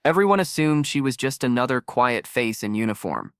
Everyone assumed she was just another quiet face in uniform.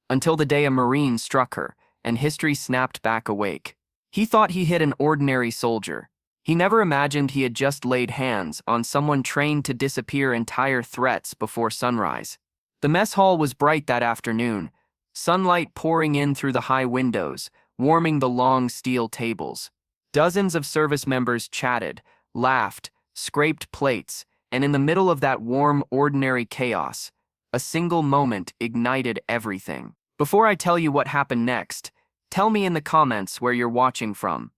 Until the day a Marine struck her, and history snapped back awake. He thought he hit an ordinary soldier. He never imagined he had just laid hands on someone trained to disappear entire threats before sunrise. The mess hall was bright that afternoon, sunlight pouring in through the high windows, warming the long steel tables. Dozens of service members chatted, laughed, scraped plates, and in the middle of that warm, ordinary chaos, a single moment ignited everything. Before I tell you what happened next, tell me in the comments where you're watching from.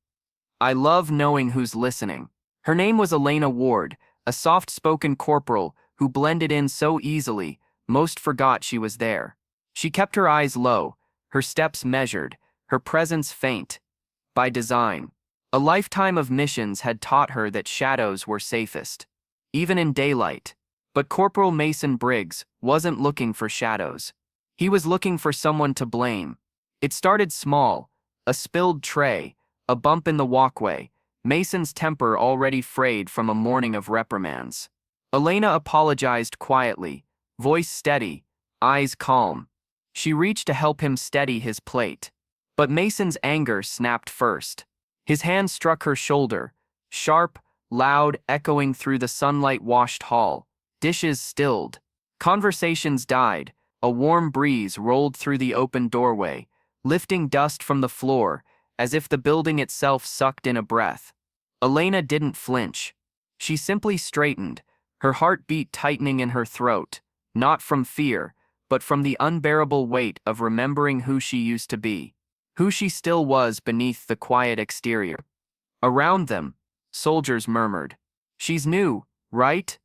I love knowing who's listening. Her name was Elena Ward, a soft-spoken corporal who blended in so easily, most forgot she was there. She kept her eyes low, her steps measured, her presence faint. By design. A lifetime of missions had taught her that shadows were safest, even in daylight. But Corporal Mason Briggs wasn't looking for shadows. He was looking for someone to blame. It started small, a spilled tray, a bump in the walkway, Mason's temper already frayed from a morning of reprimands. Elena apologized quietly, voice steady, eyes calm. She reached to help him steady his plate. But Mason's anger snapped first. His hand struck her shoulder, sharp, loud, echoing through the sunlight-washed hall. Dishes stilled. Conversations died. A warm breeze rolled through the open doorway, lifting dust from the floor, as if the building itself sucked in a breath. Elena didn't flinch. She simply straightened, her heartbeat tightening in her throat, not from fear, but from the unbearable weight of remembering who she used to be, who she still was beneath the quiet exterior. Around them, soldiers murmured, "She's new, right?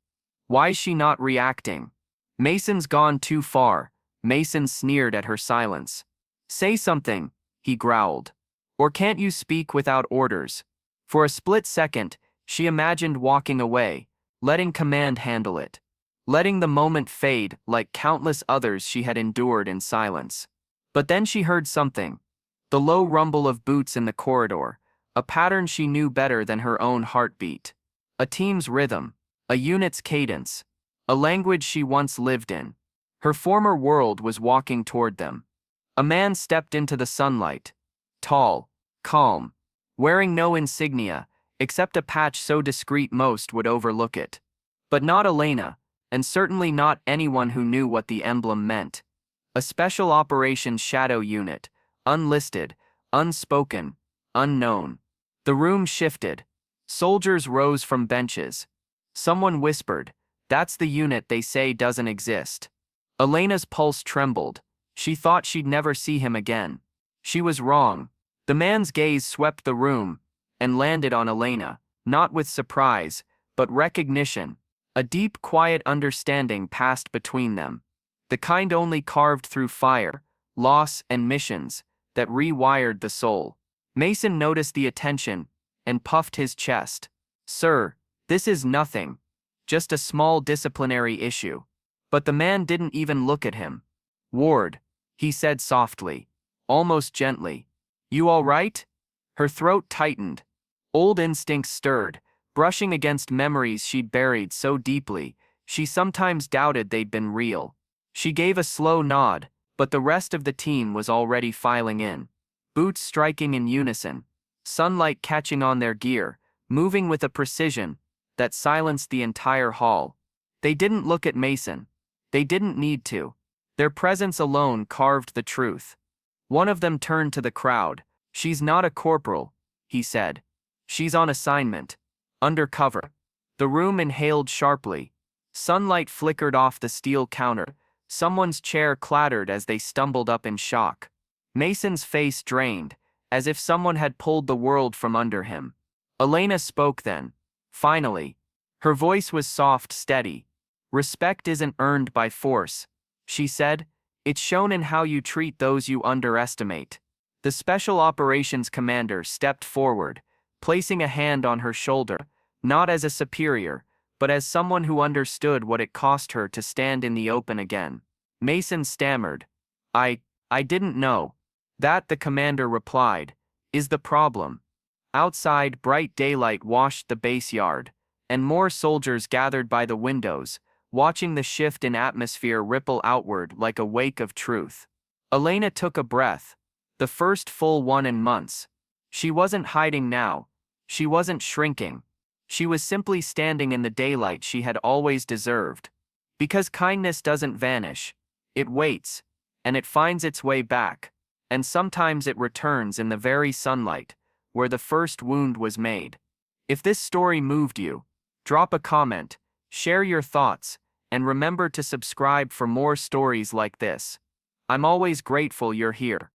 Why's she not reacting?" "Mason's gone too far." Mason sneered at her silence. "Say something," he growled. "Or can't you speak without orders?" For a split second, she imagined walking away, letting command handle it, letting the moment fade like countless others she had endured in silence. But then she heard something, the low rumble of boots in the corridor, a pattern she knew better than her own heartbeat. A team's rhythm, a unit's cadence, a language she once lived in. Her former world was walking toward them. A man stepped into the sunlight, tall, calm, wearing no insignia, except a patch so discreet most would overlook it. But not Elena, and certainly not anyone who knew what the emblem meant. A special operations shadow unit, unlisted, unspoken, unknown. The room shifted. Soldiers rose from benches. Someone whispered, "That's the unit they say doesn't exist." Elena's pulse trembled. She thought she'd never see him again. She was wrong. The man's gaze swept the room and landed on Elena, not with surprise, but recognition. A deep, quiet understanding passed between them, the kind only carved through fire, loss, and missions, that rewired the soul. Mason noticed the attention and puffed his chest. "Sir, this is nothing. Just a small disciplinary issue." But the man didn't even look at him. "Ward," he said softly, almost gently. "You all right?" Her throat tightened. Old instincts stirred, brushing against memories she'd buried so deeply, she sometimes doubted they'd been real. She gave a slow nod, but the rest of the team was already filing in. Boots striking in unison, sunlight catching on their gear, moving with a precision that silenced the entire hall. They didn't look at Mason. They didn't need to. Their presence alone carved the truth. One of them turned to the crowd. "She's not a corporal," he said. "She's on assignment. Undercover." The room inhaled sharply. Sunlight flickered off the steel counter. Someone's chair clattered as they stumbled up in shock. Mason's face drained, as if someone had pulled the world from under him. Elena spoke then. Finally. Her voice was soft, steady. "Respect isn't earned by force," she said. "It's shown in how you treat those you underestimate." The Special Operations Commander stepped forward, placing a hand on her shoulder, not as a superior, but as someone who understood what it cost her to stand in the open again. Mason stammered. I didn't know." "That," the commander replied, "is the problem." Outside, bright daylight washed the base yard, and more soldiers gathered by the windows, watching the shift in atmosphere ripple outward like a wake of truth. Elena took a breath, the first full one in months. She wasn't hiding now. She wasn't shrinking. She was simply standing in the daylight she had always deserved. Because kindness doesn't vanish. It waits, and it finds its way back, and sometimes it returns in the very sunlight, where the first wound was made. If this story moved you, drop a comment, share your thoughts, and remember to subscribe for more stories like this. I'm always grateful you're here.